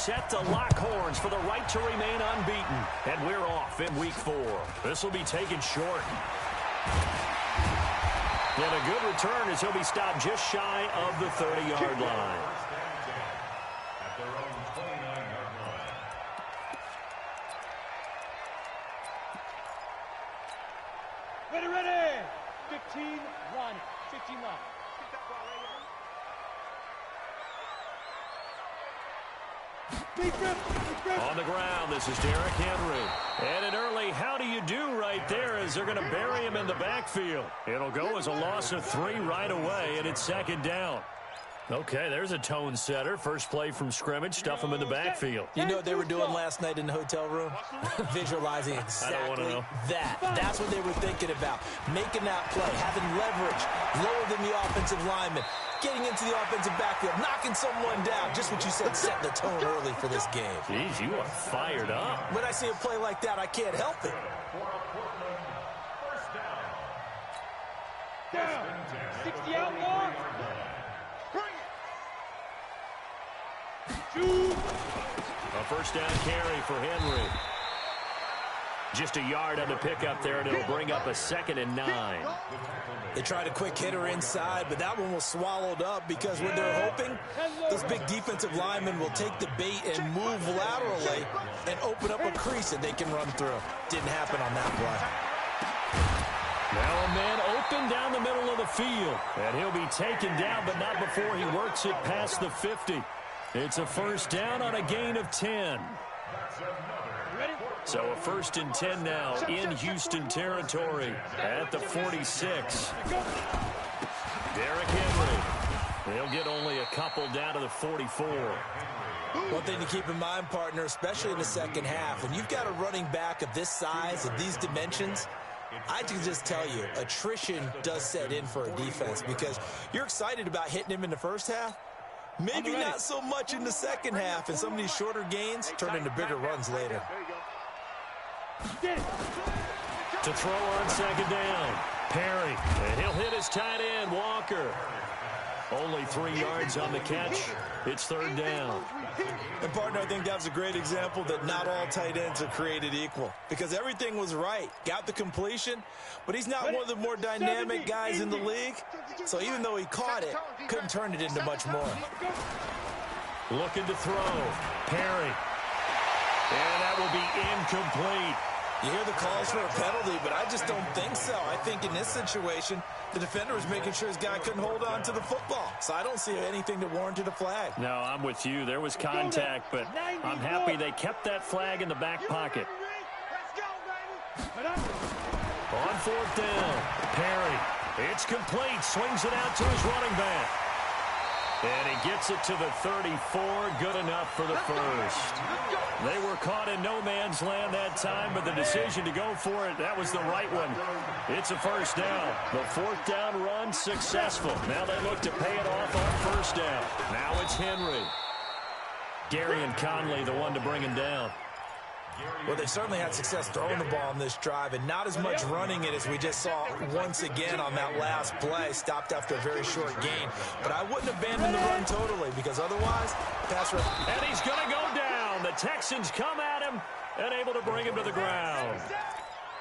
set to lock horns for the right to remain unbeaten. And we're off in week 4. This will be taken short. And a good return as he'll be stopped just shy of the 30-yard line. Ready. 15 line. 15 line. On the ground, this is Derrick Henry. And an early how do you do right there as they're going to bury him in the backfield. It'll go as a loss of 3 right away, and it's second down. Okay, there's a tone setter. First play from scrimmage, stuff him in the backfield. You know what they were doing last night in the hotel room? Visualizing exactly that. That's what they were thinking about. Making that play, having leverage, lower than the offensive lineman, getting into the offensive backfield, knocking someone down. Just what you said, setting the tone early for this game. Jeez, you are fired up. When I see a play like that, I can't help it. Down. 60 out long. A first down carry for Henry. Just a yard on the pickup there, and it'll bring up a 2nd and 9. They tried a quick hitter inside, but that one was swallowed up because what they're hoping, those big defensive linemen will take the bait and move laterally and open up a crease that they can run through. Didn't happen on that play. Now a man open down the middle of the field, and he'll be taken down, but not before he works it past the 50. It's a first down on a gain of 10. So a 1st and 10 now in Houston territory at the 46. Derrick Henry. They'll get only a couple down to the 44. One thing to keep in mind, partner, especially in the second half, when you've got a running back of this size, of these dimensions, I can just tell you, attrition does set in for a defense because you're excited about hitting him in the first half. Maybe not so much in the second half, and some of these shorter gains turn into bigger runs later. To throw on second down, Perry, and he'll hit his tight end, Walker. Only 3 yards on the catch. It's 3rd down. And, partner, I think that was a great example that not all tight ends are created equal because everything was right. Got the completion, but he's not one of the more dynamic guys in the league. So even though he caught it, couldn't turn it into much more. Looking to throw. Perry. And that will be incomplete. You hear the calls for a penalty, but I just don't think so. I think in this situation, the defender was making sure his guy couldn't hold on to the football. So I don't see anything that warranted a flag. No, I'm with you. There was contact, but I'm happy they kept that flag in the back pocket. On 4th down, Perry. It's complete. Swings it out to his running back. And he gets it to the 34. Good enough for the first. They were caught in no man's land that time, but the decision to go for it, that was the right one. It's a first down. The 4th down run successful. Now they look to pay it off on 1st down. Now it's Henry. Darian Conley, the one to bring him down. Well, they certainly had success throwing the ball on this drive and not as much running it as we just saw once again on that last play. Stopped after a very short gain. But I wouldn't abandon the run totally because otherwise, pass rush. And he's going to go down. The Texans come at him and able to bring him to the ground.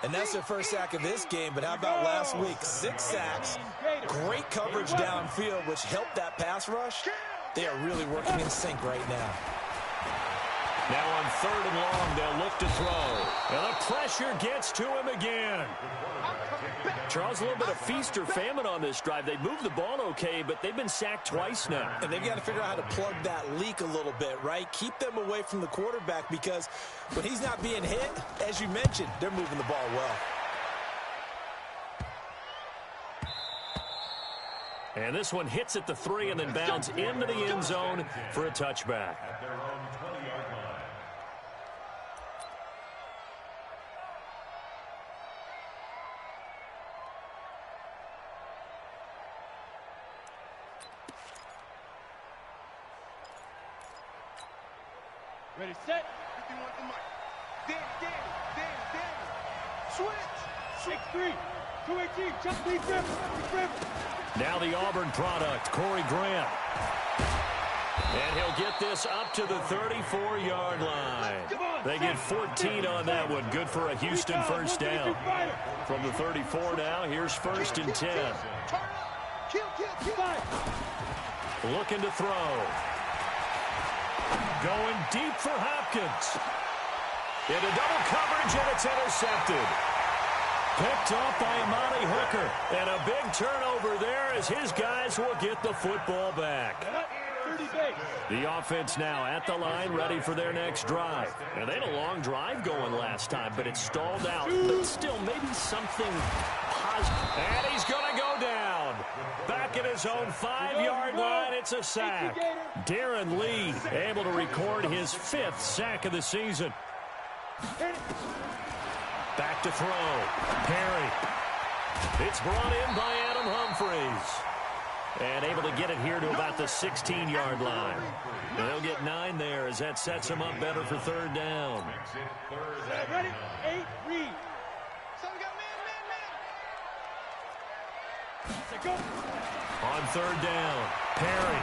And that's their first sack of this game, but how about last week? 6 sacks, great coverage downfield, which helped that pass rush. They are really working in sync right now. Now on 3rd and long, they'll look to throw. And the pressure gets to him again. Charles, a little bit of feast or famine on this drive. They moved the ball okay, but they've been sacked twice now. And they've got to figure out how to plug that leak a little bit, right? Keep them away from the quarterback because when he's not being hit, as you mentioned, they're moving the ball well. And this one hits at the 3 and then bounds into the end zone for a touchback. Ready, set. 51 to Mike. Danny. Switch. 6-3. 218. Just lead grip. Now the Auburn product, Corey Grant. And he'll get this up to the 34-yard line. They get 14 on that one. Good for a Houston first down. From the 34 now, here's 1st and 10. Looking to throw. Going deep for Hopkins. Into double coverage, and it's intercepted. Picked off by Amani Hooker. And a big turnover there as his guys will get the football back. The offense now at the line, ready for their next drive. And they had a long drive going last time, but it stalled out. But still, maybe something positive. And he's going to go down. Back at his own 5-yard line, it's a sack. Darren Lee able to record his 5th sack of the season. Back to throw. Perry. It's brought in by Adam Humphries. And able to get it here to about the 16-yard line. And they'll get 9 there as that sets them up better for 3rd down. Ready? 8, read. On 3rd down, Perry.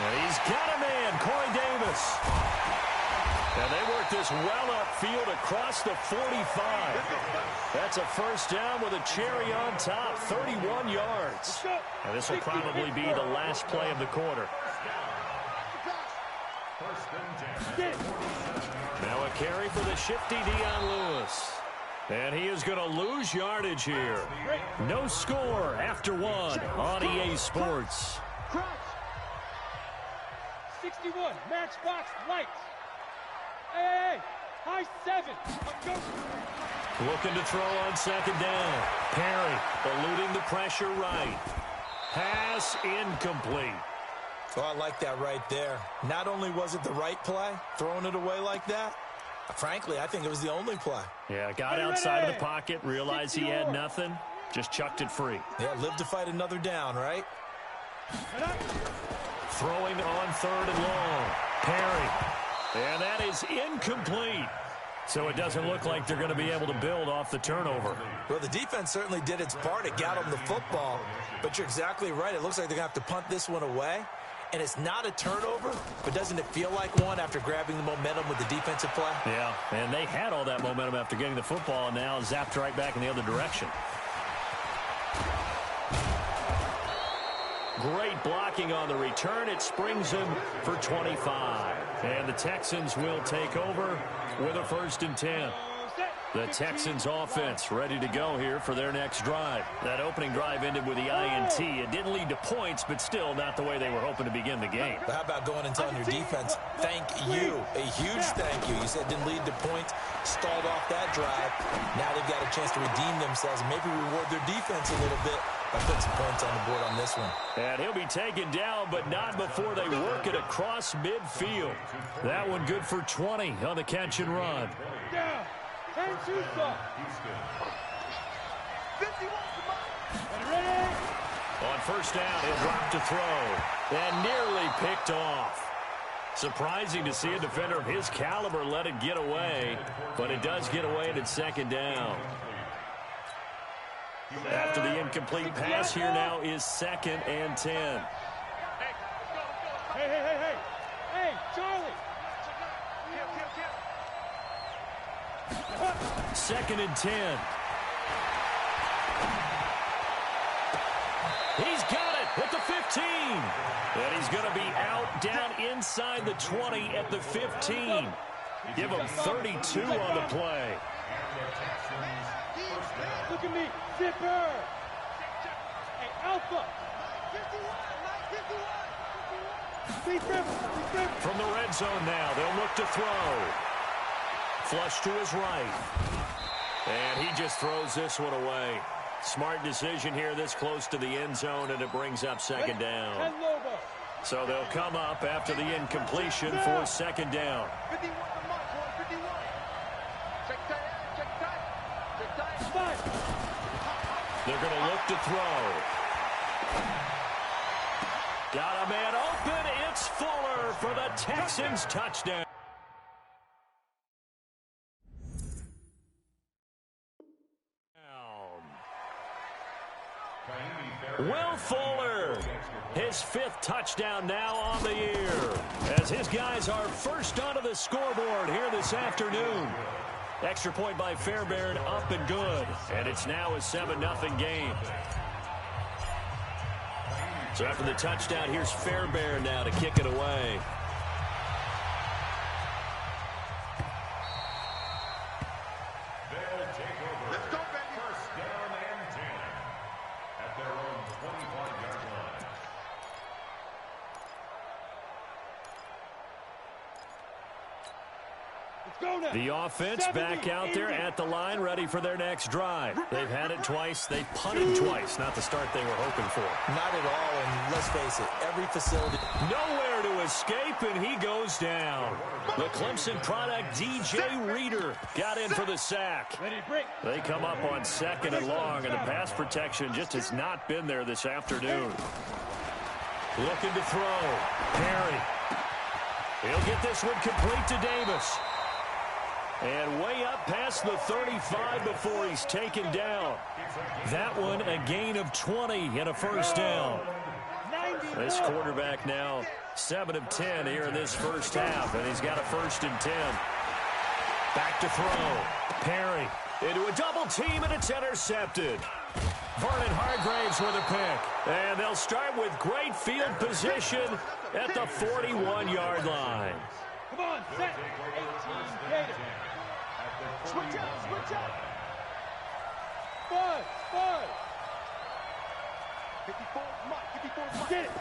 And he's got a man, Corey Davis. And they work this well upfield across the 45. That's a 1st down with a cherry on top, 31 yards. And this will probably be the last play of the quarter. Now a carry for the shifty Dion Lewis. And he is going to lose yardage here. No score after 1 on EA Sports. 61, matchbox lights. Hey, high 7. Looking to throw on 2nd down. Perry eluding the pressure right. Pass incomplete. Oh, I like that right there. Not only was it the right play, throwing it away like that, frankly, I think it was the only play. Yeah, got outside of the pocket, realized he had nothing, just chucked it free. Yeah, live to fight another down, right? Throwing on 3rd and long. Perry. And that is incomplete. So it doesn't look like they're going to be able to build off the turnover. Well, the defense certainly did its part. It got them the football. But you're exactly right. It looks like they're going to have to punt this one away. And it's not a turnover, but doesn't it feel like one after grabbing the momentum with the defensive play? Yeah, and they had all that momentum after getting the football, and now zapped right back in the other direction. Great blocking on the return. It springs him for 25. And the Texans will take over with a 1st and 10. The Texans offense ready to go here for their next drive. That opening drive ended with the INT. It didn't lead to points, but still not the way they were hoping to begin the game. But how about going and telling your defense, thank you, a huge thank you. You said it didn't lead to points, stalled off that drive. Now they've got a chance to redeem themselves and maybe reward their defense a little bit by putting some points on the board on this one. And he'll be taken down, but not before they work it across midfield. That one good for 20 on the catch and run. Down. And shoot up. 51. Ready? On 1st down, he'll drop to throw. And nearly picked off. Surprising to see a defender of his caliber let it get away, but it does get away and it's 2nd down. After the incomplete pass, here now is 2nd and 10. Hey. Hey, Charlie. 2nd and 10. He's got it at the 15. And he's going to be out down inside the 20 at the 15. Give him 32 on the play. Look at me, Zipper. Hey, Alpha. 51. From the red zone now, they'll look to throw. Flush to his right. And he just throws this one away. Smart decision here this close to the end zone, and it brings up 2nd down. So they'll come up after the incompletion for 2nd down. They're going to look to throw. Got a man open. It's Fuller for the Texans touchdown. Will Fuller, his his 5th touchdown now on the year, as his guys are first onto the scoreboard here this afternoon. Extra point by Fairbairn, up and good. And it's now a 7-0 game. So after the touchdown, here's Fairbairn now to kick it away. The offense back out there at the line, ready for their next drive. They've had it twice. They've punted twice. Not the start they were hoping for. Not at all, and let's face it, every facility. Nowhere to escape, and he goes down. The Clemson product, DJ Reader, got in for the sack. They come up on 2nd and long, and the pass protection just has not been there this afternoon. Looking to throw. Perry. He'll get this one complete to Davis. And way up past the 35 before he's taken down. That one a gain of 20 and a first down. This quarterback now 7 of 10 here in this first half, and he's got a 1st and 10. Back to throw. Perry into a double team, and it's intercepted. Vernon Hargraves with a pick. And they'll start with great field position at the 41-yard line. Come on, set. 18, Gator. Switch up. 5. 54, get it.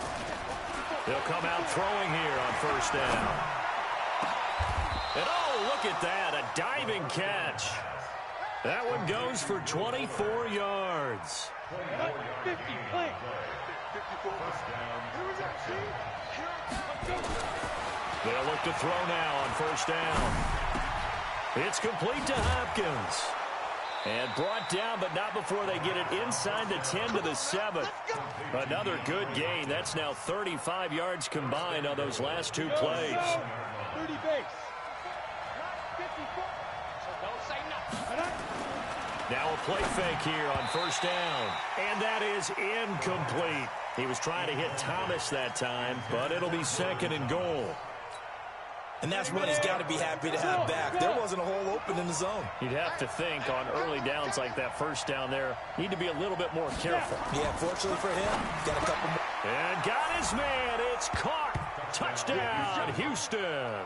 They'll come out throwing here on 1st down. And oh, look at that, a diving catch. That one goes for 24 yards. 50, play. They'll look to throw now on 1st down. It's complete to Hopkins. And brought down, but not before they get it inside the 10 to the 7. Another good gain. That's now 35 yards combined on those last 2 plays. 30 base. 54. So don't say nothing. Now a play fake here on 1st down. And that is incomplete. He was trying to hit Thomas that time, but it'll be 2nd and goal. And that's one he's got to be happy to have back. There wasn't a hole open in the zone. You'd have to think on early downs like that 1st down there, need to be a little bit more careful. Yeah, fortunately for him, got a couple more. And got his man. It's caught. Touchdown, Houston.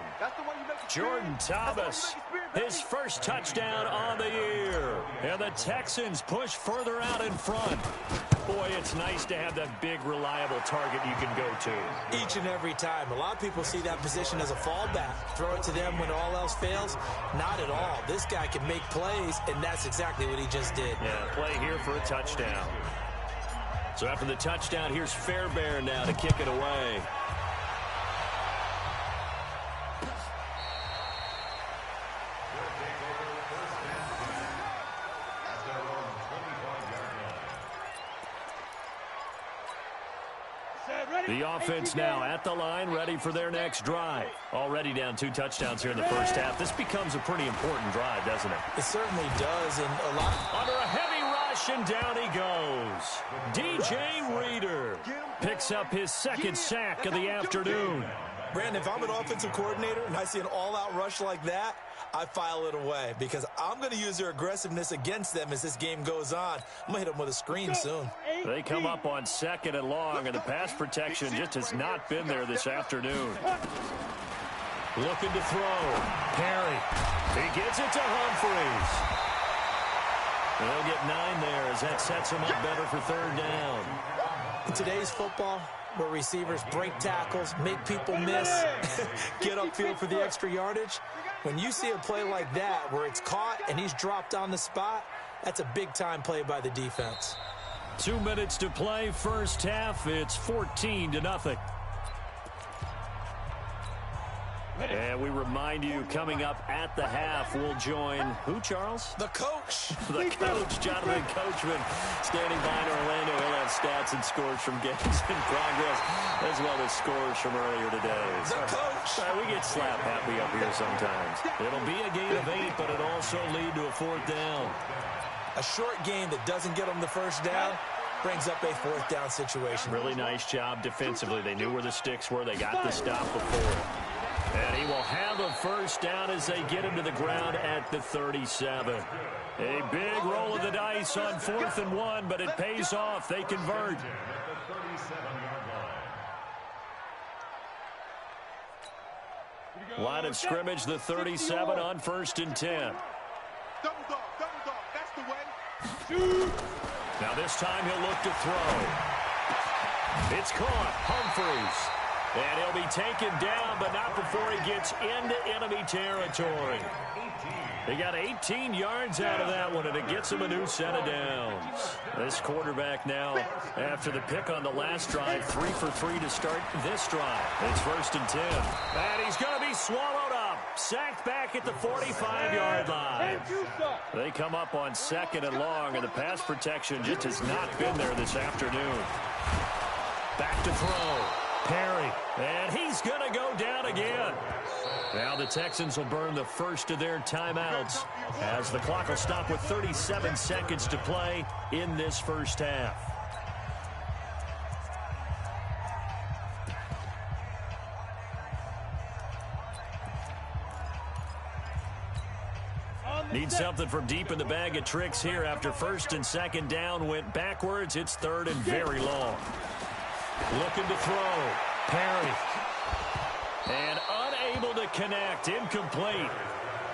Jordan Thomas, his 1st touchdown on the year. And the Texans push further out in front. Boy, it's nice to have that big, reliable target you can go to. Each and every time. A lot of people see that position as a fallback. Throw it to them when all else fails. Not at all. This guy can make plays, and that's exactly what he just did. Yeah, play here for a touchdown. So after the touchdown, here's Fairbairn now to kick it away. The offense now at the line, ready for their next drive. Already down 2 touchdowns here in the first half. This becomes a pretty important drive, doesn't it? It certainly does, and a lot. Under a heavy rush, and down he goes. DJ Reader picks up his 2nd sack of the afternoon. Brandon, if I'm an offensive coordinator and I see an all-out rush like that, I file it away because I'm going to use their aggressiveness against them as this game goes on. I'm going to hit them with a screen soon. They come up on 2nd and long, and the pass protection just has not been there this afternoon. Looking to throw. Perry. He gets it to Humphreys. They'll get 9 there as that sets him up better for 3rd down. In today's football, where receivers break tackles, make people miss, get upfield for the extra yardage, when you see a play like that where it's caught and he's dropped on the spot, that's a big-time play by the defense. 2 minutes to play, first half. It's 14-0. And we remind you, coming up at the half, we'll join who, Charles? The coach. The coach, Jonathan Coachman, standing by in Orlando. He'll have stats and scores from games in progress, as well as scores from earlier today. The coach. We get slap happy up here sometimes. It'll be a gain of 8, but it'll also lead to a 4th down. A short game that doesn't get them the first down, brings up a fourth down situation. Really nice job defensively. They knew where the sticks were. They got the stop before. And he will have a first down as they get him to the ground at the 37. A big roll of the dice on 4th and 1, but it pays off. They convert. Line of scrimmage, the 37 on 1st and 10. Double dog, that's the way. Now this time he'll look to throw. It's caught, Humphreys. And he'll be taken down, but not before he gets into enemy territory. They got 18 yards out of that one, and it gets him a new set of downs. This quarterback now, after the pick on the last drive, 3 for 3 to start this drive. It's 1st and 10. And he's going to be swallowed up. Sacked back at the 45-yard line. They come up on 2nd and long, and the pass protection just has not been there this afternoon. Back to throw. Perry, and he's going to go down again. Now the Texans will burn the first of their timeouts as the clock will stop with 37 seconds to play in this first half. Need something from deep in the bag of tricks here after 1st and 2nd down went backwards. It's 3rd and very long. Looking to throw. Perry. And unable to connect. Incomplete.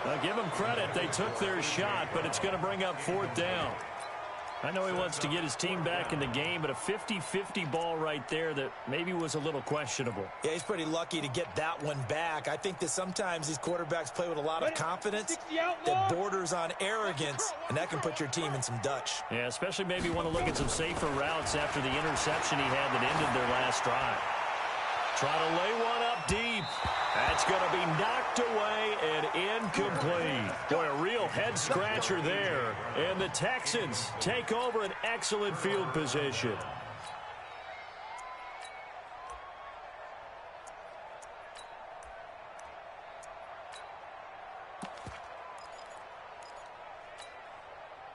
I'll give them credit. They took their shot, but it's going to bring up 4th down. I know he wants to get his team back in the game, but a 50-50 ball right there that maybe was a little questionable. Yeah, he's pretty lucky to get that one back. I think that sometimes these quarterbacks play with a lot of confidence that borders on arrogance, and that can put your team in some Dutch. Yeah, especially maybe want to look at some safer routes after the interception he had that ended their last drive. Try to lay one up deep. That's going to be knocked away and incomplete. Boy, a real head-scratcher there. And the Texans take over an excellent field position.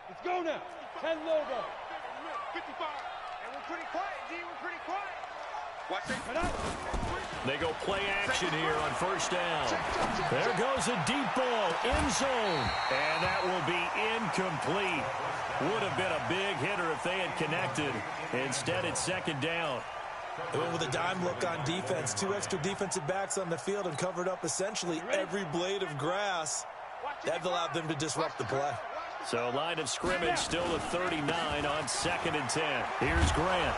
Let's go now. 10 logo. 55. And we're pretty quiet, D. We're pretty quiet. Watch it. They go play action here on 1st down. There goes a deep ball, end zone. And that will be incomplete. Would have been a big hitter if they had connected. Instead, it's 2nd down. They went with a dime look on defense. 2 extra defensive backs on the field and covered up essentially every blade of grass. That allowed them to disrupt the play. So line of scrimmage still at 39 on 2nd and 10. Here's Grant.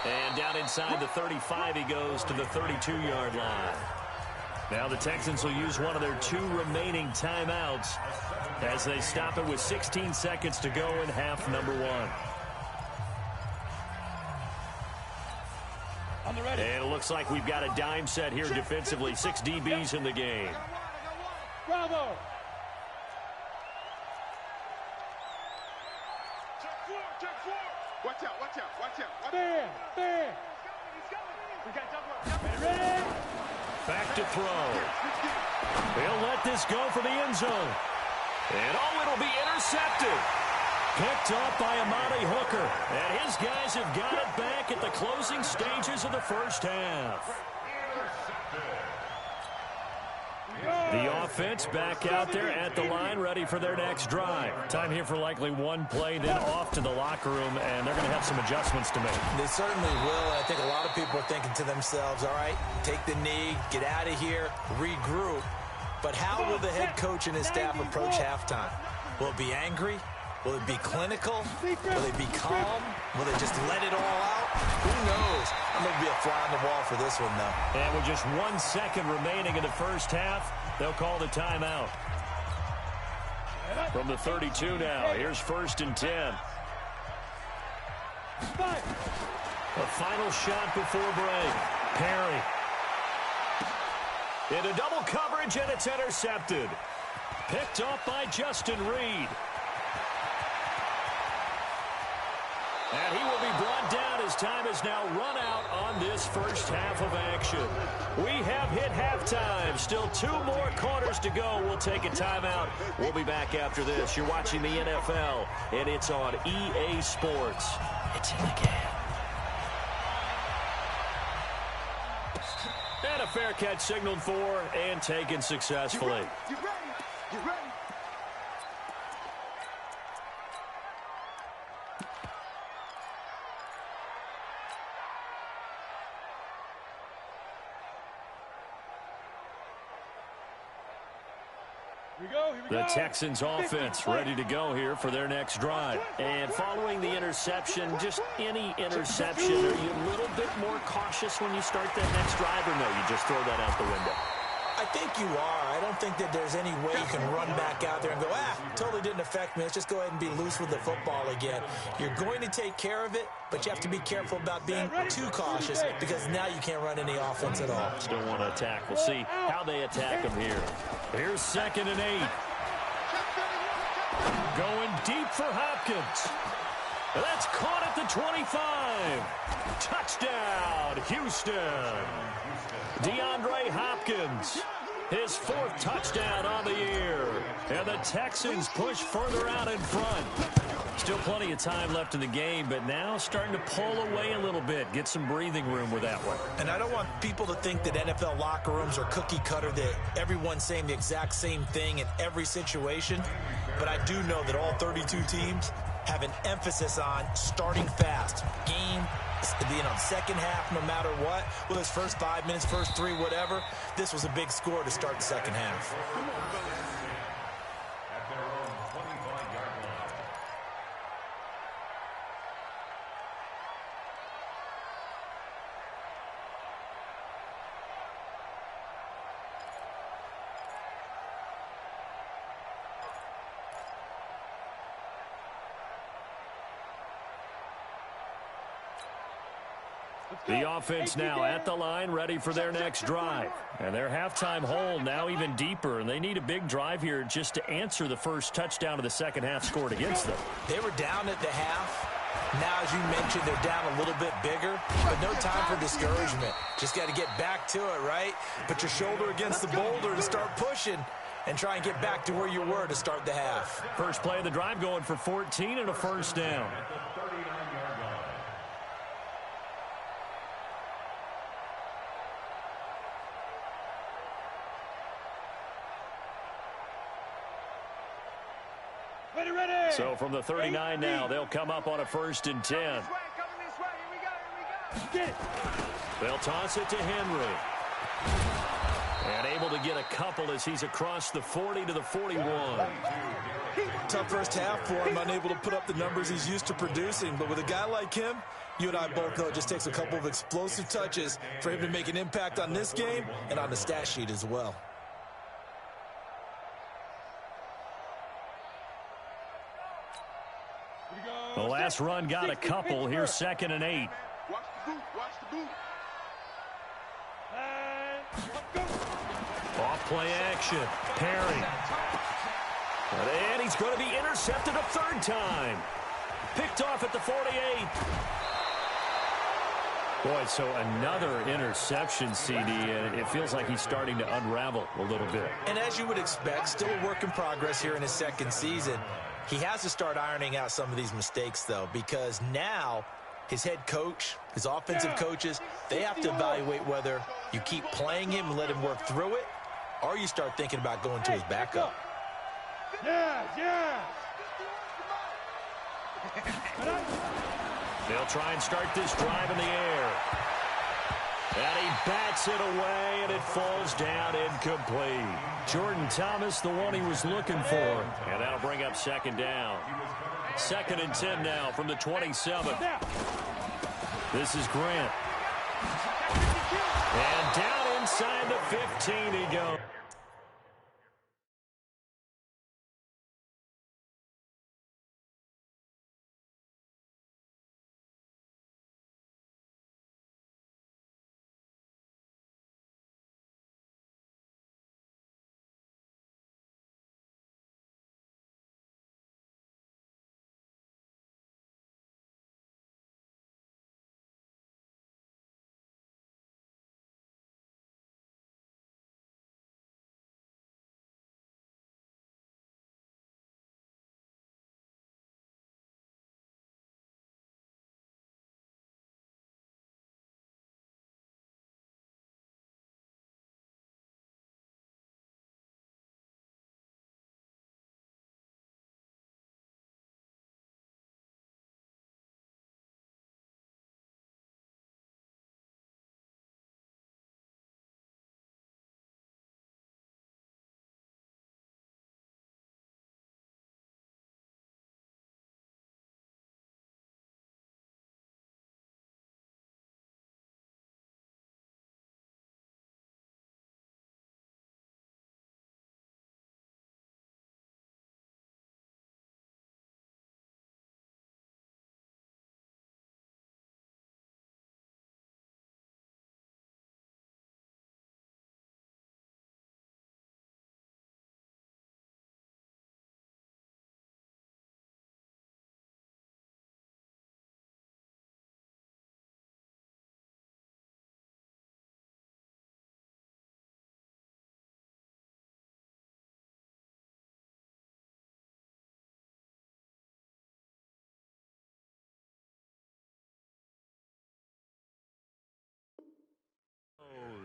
And down inside the 35, he goes to the 32-yard line. Now the Texans will use one of their 2 remaining timeouts as they stop it with 16 seconds to go in half number 1. And it looks like we've got a dime set here defensively. 6 DBs in the game. Bravo. Watch out, watch out, watch out. Fair. Back to throw. He'll let this go for the end zone. And it'll be intercepted. Picked up by Amari Hooker. And his guys have got it back at the closing stages of the first half. The offense back out there at the line, ready for their next drive. Time here for likely one play, then off to the locker room, and they're going to have some adjustments to make. They certainly will, and I think a lot of people are thinking to themselves, all right, take the knee, get out of here, regroup. But how will the head coach and his staff approach halftime? Will it be angry? Will it be clinical? Will it be calm? Will they just let it all out? Who knows? I'm going to be a fly on the wall for this one, though. And with just 1 second remaining in the first half, they'll call the timeout. From the 32 now, here's 1st and 10. A final shot before break. Perry. Into double coverage, and it's intercepted. Picked off by Justin Reed. And he will be brought down as time is now run out on this first half of action. We have hit halftime. Still 2 more quarters to go. We'll take a timeout. We'll be back after this. You're watching the NFL, and it's on EA Sports. It's in the game. And a fair catch signaled for and taken successfully. You ready? You ready? The Texans offense ready to go here for their next drive. And following the interception, just any interception, are you a little bit more cautious when you start that next drive, or no, you just throw that out the window? I think you are. I don't think that there's any way you can run back out there and go, totally didn't affect me. Let's just go ahead and be loose with the football again. You're going to take care of it, but you have to be careful about being too cautious because now you can't run any offense at all. Still want to attack. We'll see how they attack them here. Here's 2nd and 8. Going deep for Hopkins. That's caught at the 25. Touchdown, Houston. DeAndre Hopkins, his 4th touchdown on the year. And the Texans push further out in front. Still plenty of time left in the game, but now starting to pull away a little bit. Get some breathing room with that one. And I don't want people to think that NFL locker rooms are cookie cutter, that everyone's saying the exact same thing in every situation. But I do know that all 32 teams have an emphasis on starting fast. Second half, no matter what, whether it's first 5 minutes, first 3, whatever, this was a big score to start the second half. The offense now at the line, ready for their next drive. And their halftime hole now even deeper, and they need a big drive here just to answer the first touchdown of the second half scored against them. They were down at the half. Now, as you mentioned, they're down a little bit bigger, but no time for discouragement. Just got to get back to it, right? Put your shoulder against the boulder and start pushing and try and get back to where you were to start the half. First play of the drive going for 14 and a first down. So from the 39 now, they'll come up on a 1st and 10. They'll toss it to Henry. And able to get a couple as he's across the 40 to the 41. Tough first half for him, unable to put up the numbers he's used to producing. But with a guy like him, you and I both know it just takes a couple of explosive touches for him to make an impact on this game and on the stat sheet as well. The last run got a couple. Here's 2nd and 8. Watch the boot. Watch the boot. Off play action. Perry. And he's going to be intercepted a 3rd time. Picked off at the 48. Boy, so another interception, CD, and it feels like he's starting to unravel a little bit. And as you would expect, still a work in progress here in his 2nd season. He has to start ironing out some of these mistakes, though, because now his head coach, his offensive coaches, they have to evaluate whether you keep playing him and let him work through it, or you start thinking about going to his backup. They'll try and start this drive in the air. And he bats it away, and it falls down incomplete. Jordan Thomas, the one he was looking for. And that'll bring up 2nd down. 2nd and 10 now from the 27. This is Grant. And down inside the 15 he goes.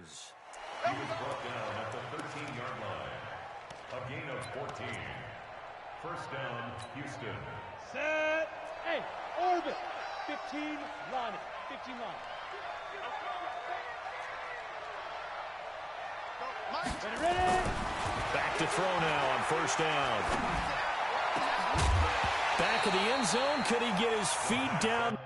Texans. He was brought down at the 13-yard line. A gain of 14. First down, Houston. Set. Hey, orbit. 15 line it. 15 line. Ready. Back to throw now on first down. Back of the end zone. Could he get his feet down?